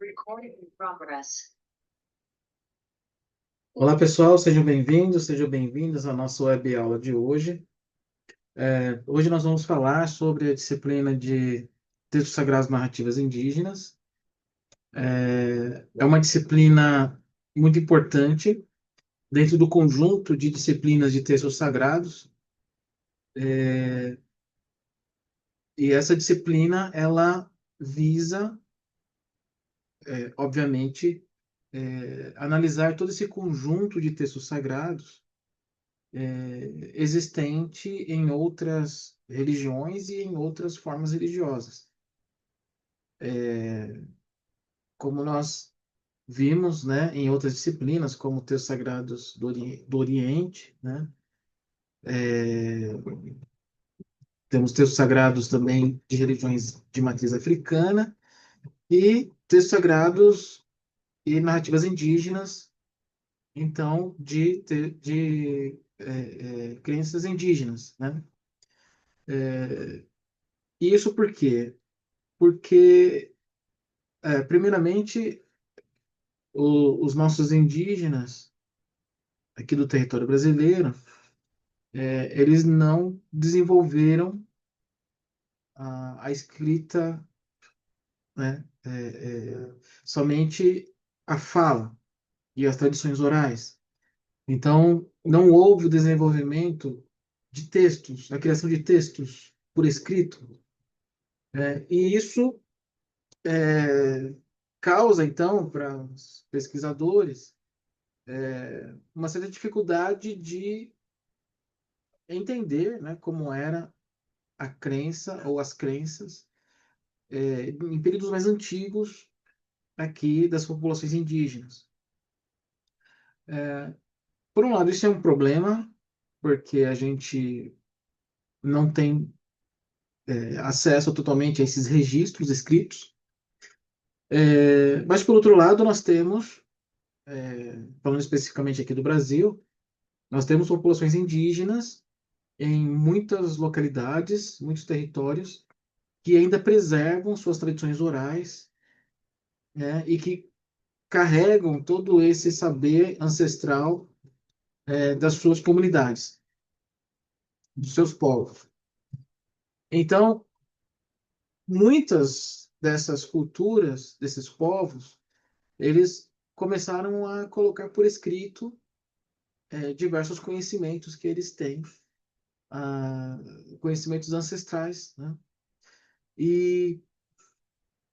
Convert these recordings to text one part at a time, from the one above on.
Recording in progress. Olá, pessoal, sejam bem-vindos à nossa web aula de hoje. Hoje nós vamos falar sobre a disciplina de textos sagrados narrativas indígenas. É uma disciplina muito importante dentro do conjunto de disciplinas de textos sagrados. É, e essa disciplina, ela visa, obviamente, analisar todo esse conjunto de textos sagrados existente em outras religiões e em outras formas religiosas. Como nós vimos, né, em outras disciplinas, como textos sagrados do Oriente, né, temos textos sagrados também de religiões de matriz africana e textos sagrados e narrativas indígenas, então, de crenças indígenas, né? E isso por quê? Porque, primeiramente, os nossos indígenas aqui do território brasileiro, eles não desenvolveram a escrita, né, somente a fala e as tradições orais. Então, não houve o desenvolvimento de textos, a criação de textos por escrito, e isso causa, então, para os pesquisadores, uma certa dificuldade de entender, né, como era a crença ou as crenças em períodos mais antigos aqui das populações indígenas. Por um lado, isso é um problema, porque a gente não tem acesso totalmente a esses registros escritos, mas por outro lado, nós temos, falando especificamente aqui do Brasil, nós temos populações indígenas em muitas localidades, muitos territórios, que ainda preservam suas tradições orais, né, e que carregam todo esse saber ancestral das suas comunidades, dos seus povos. Então, muitas dessas culturas, desses povos, eles começaram a colocar por escrito diversos conhecimentos que eles têm, ah, conhecimentos ancestrais, né? E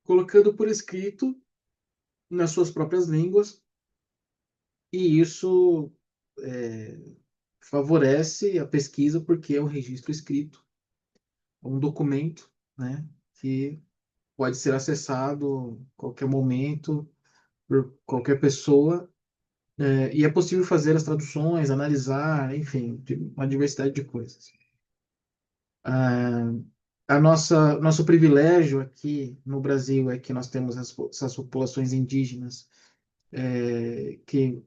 colocando por escrito nas suas próprias línguas, e isso é, favorece a pesquisa porque é um registro escrito, um documento, né, que pode ser acessado a qualquer momento por qualquer pessoa, e é possível fazer as traduções, analisar, enfim, uma diversidade de coisas. Ah, nosso privilégio aqui no Brasil é que nós temos essas populações indígenas, que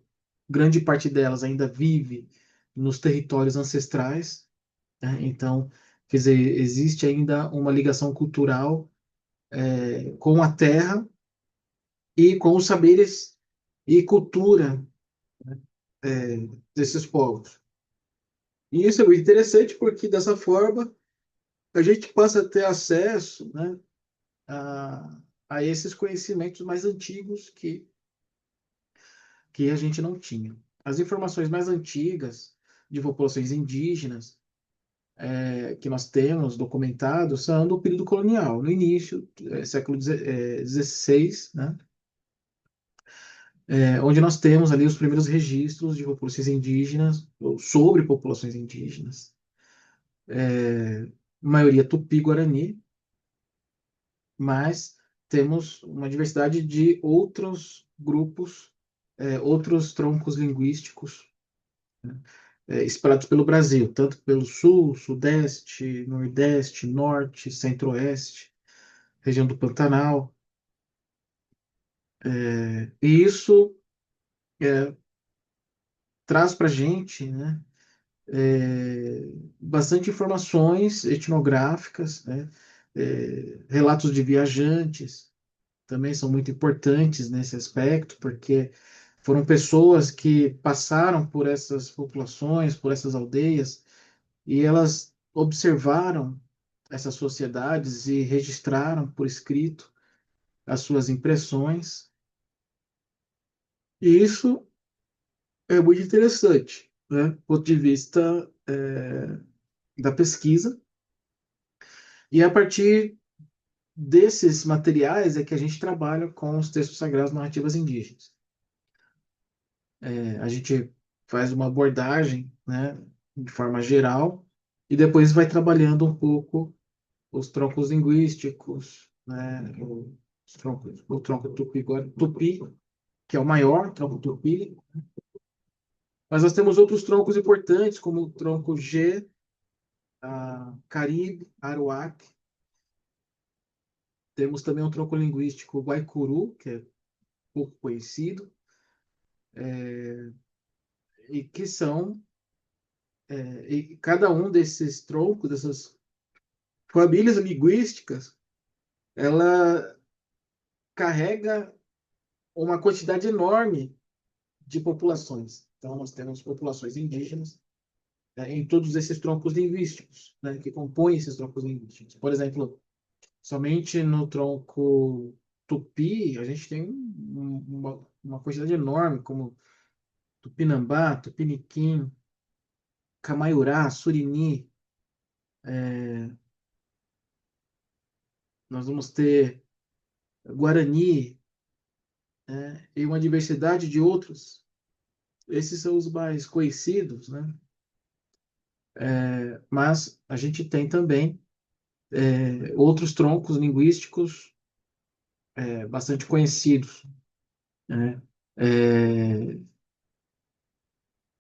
grande parte delas ainda vive nos territórios ancestrais, né? Então, quer dizer, existe ainda uma ligação cultural com a terra e com os saberes e cultura desses povos. E isso é muito interessante porque dessa forma a gente passa a ter acesso, né, a esses conhecimentos mais antigos que a gente não tinha. As informações mais antigas de populações indígenas que nós temos documentados são do período colonial, no início, século XVI, né, onde nós temos ali os primeiros registros de populações indígenas, ou sobre populações indígenas, maioria tupi-guarani, mas temos uma diversidade de outros grupos, outros troncos linguísticos, né, espalhados pelo Brasil, tanto pelo sul, sudeste, nordeste, norte, centro-oeste, região do Pantanal. E isso traz para a gente, né, bastante informações etnográficas, né, relatos de viajantes, também são muito importantes nesse aspecto, porque foram pessoas que passaram por essas populações, por essas aldeias, e elas observaram essas sociedades e registraram por escrito as suas impressões. E isso é muito interessante, né, do ponto de vista da pesquisa. E a partir desses materiais é que a gente trabalha com os textos sagrados narrativas indígenas. A gente faz uma abordagem, né, de forma geral, e depois vai trabalhando um pouco os troncos linguísticos, né, o tronco tupi, que é o maior tronco tupi, mas nós temos outros troncos importantes, como o tronco G, Caribe, Aruac. Temos também um tronco linguístico Guaicuru, que é pouco conhecido, e que são, e cada um desses troncos, dessas famílias linguísticas, ela carrega uma quantidade enorme de populações. Então, nós temos populações indígenas, né, em todos esses troncos linguísticos, né, que compõem esses troncos linguísticos. Por exemplo, somente no tronco Tupi, a gente tem uma quantidade enorme, como Tupinambá, Tupiniquim, Camaiurá, Surini. Nós vamos ter Guarani, né, e uma diversidade de outros. Esses são os mais conhecidos, né? Mas a gente tem também outros troncos linguísticos bastante conhecidos, né? É,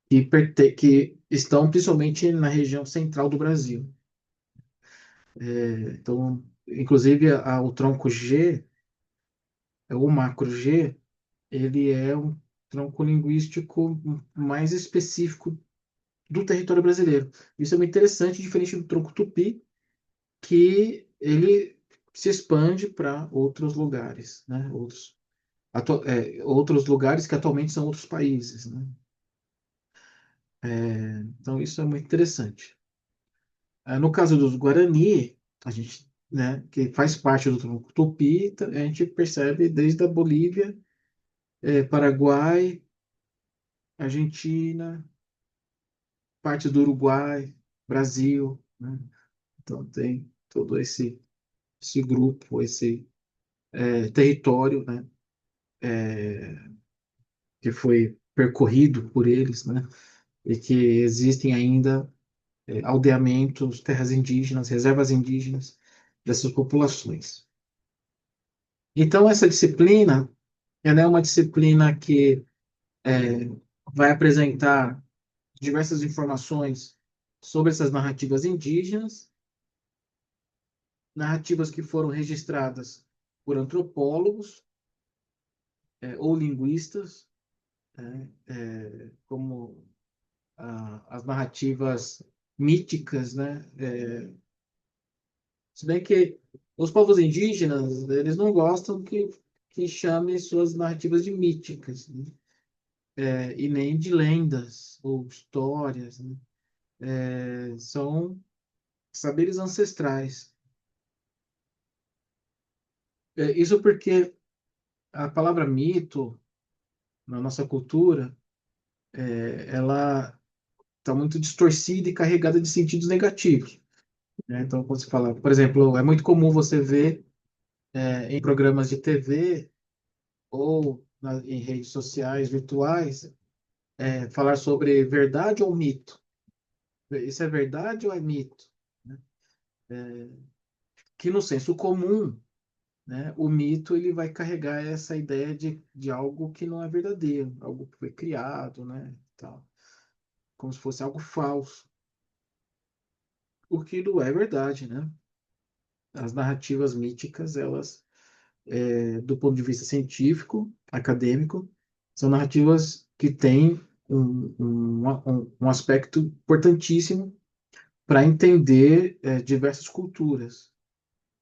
que estão principalmente na região central do Brasil. Então, inclusive, o tronco G, o macro G, ele é um tronco linguístico mais específico do território brasileiro. Isso é muito interessante, diferente do tronco tupi, que ele se expande para outros lugares, né? Outros lugares que atualmente são outros países, né? Então, isso é muito interessante. No caso dos Guarani, a gente, né, que faz parte do tronco tupi, a gente percebe desde a Bolívia, Paraguai, Argentina, parte do Uruguai, Brasil, né? Então tem todo esse grupo, esse território, né, que foi percorrido por eles, né, e que existem ainda aldeamentos, terras indígenas, reservas indígenas dessas populações. Então essa disciplina, ela é uma disciplina que vai apresentar diversas informações sobre essas narrativas indígenas, narrativas que foram registradas por antropólogos ou linguistas, né, como as narrativas míticas, né? Se bem que os povos indígenas, eles não gostam que chame suas narrativas de míticas, né? E nem de lendas ou histórias, né? São saberes ancestrais. Isso porque a palavra mito, na nossa cultura, ela está muito distorcida e carregada de sentidos negativos, né? Então, quando se fala, por exemplo, é muito comum você ver em programas de TV ou em redes sociais virtuais falar sobre verdade ou mito. Isso é verdade ou é mito? Né? Que no senso comum, né, o mito ele vai carregar essa ideia de algo que não é verdadeiro, algo que foi criado, né, tal, como se fosse algo falso, o que não é verdade, né? As narrativas míticas, elas, do ponto de vista científico, acadêmico, são narrativas que têm um aspecto importantíssimo para entender diversas culturas.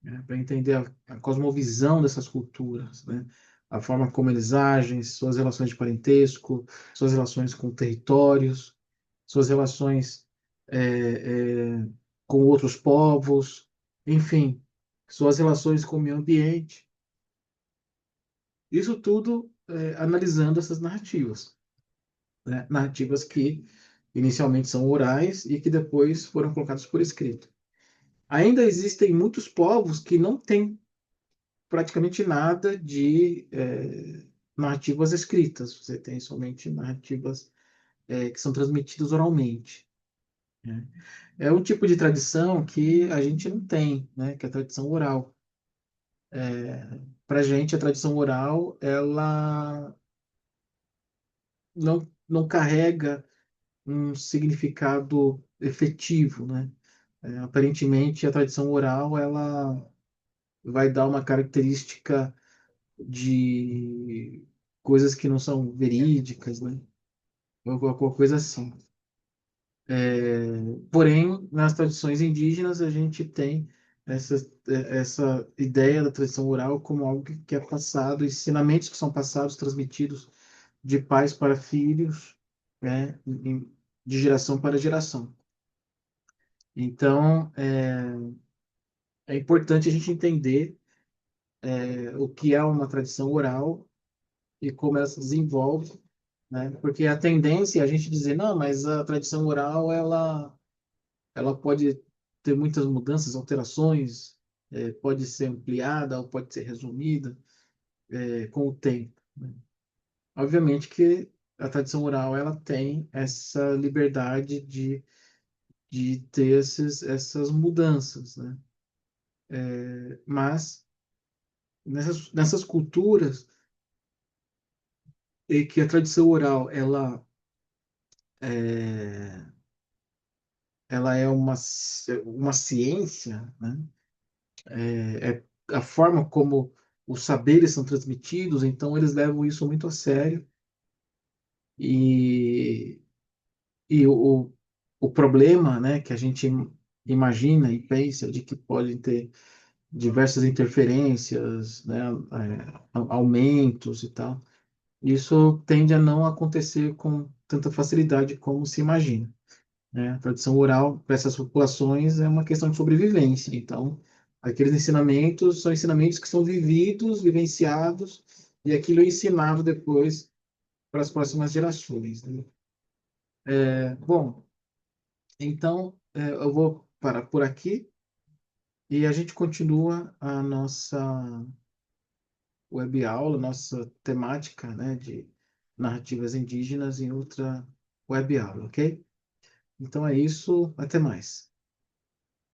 né, para entender a cosmovisão dessas culturas, né, a forma como eles agem, suas relações de parentesco, suas relações com territórios, suas relações com outros povos, enfim, suas relações com o meio ambiente. Isso tudo analisando essas narrativas, né? Narrativas que inicialmente são orais e que depois foram colocadas por escrito. Ainda existem muitos povos que não têm praticamente nada de narrativas escritas. Você tem somente narrativas que são transmitidas oralmente, né? É um tipo de tradição que a gente não tem, né? Que é a tradição oral. Para a gente, a tradição oral, ela não carrega um significado efetivo, né? Aparentemente, a tradição oral, ela vai dar uma característica de coisas que não são verídicas, né? Ou alguma coisa assim. Porém, nas tradições indígenas, a gente tem essa, essa ideia da tradição oral como algo que é passado, ensinamentos que são passados, transmitidos de pais para filhos, né? De geração para geração. Então, é importante a gente entender o que é uma tradição oral e como ela se desenvolve, né? Porque a tendência é a gente dizer, não, mas a tradição oral, ela pode ter muitas mudanças, alterações, pode ser ampliada ou pode ser resumida, com o tempo, né? Obviamente que a tradição oral, ela tem essa liberdade de ter essas mudanças, né? Mas nessas culturas e que a tradição oral é, ela é uma ciência, né? É a forma como os saberes são transmitidos, então eles levam isso muito a sério e, e o problema, né, que a gente imagina e pensa de que podem ter diversas interferências, né, aumentos e tal, isso tende a não acontecer com tanta facilidade como se imagina, né? A tradição oral para essas populações é uma questão de sobrevivência. Então, aqueles ensinamentos são ensinamentos que são vividos, vivenciados, e aquilo é ensinado depois para as próximas gerações, né? Bom, então eu vou parar por aqui e a gente continua a nossa web aula, nossa temática, né, de narrativas indígenas em outra web aula, ok? Então é isso, até mais.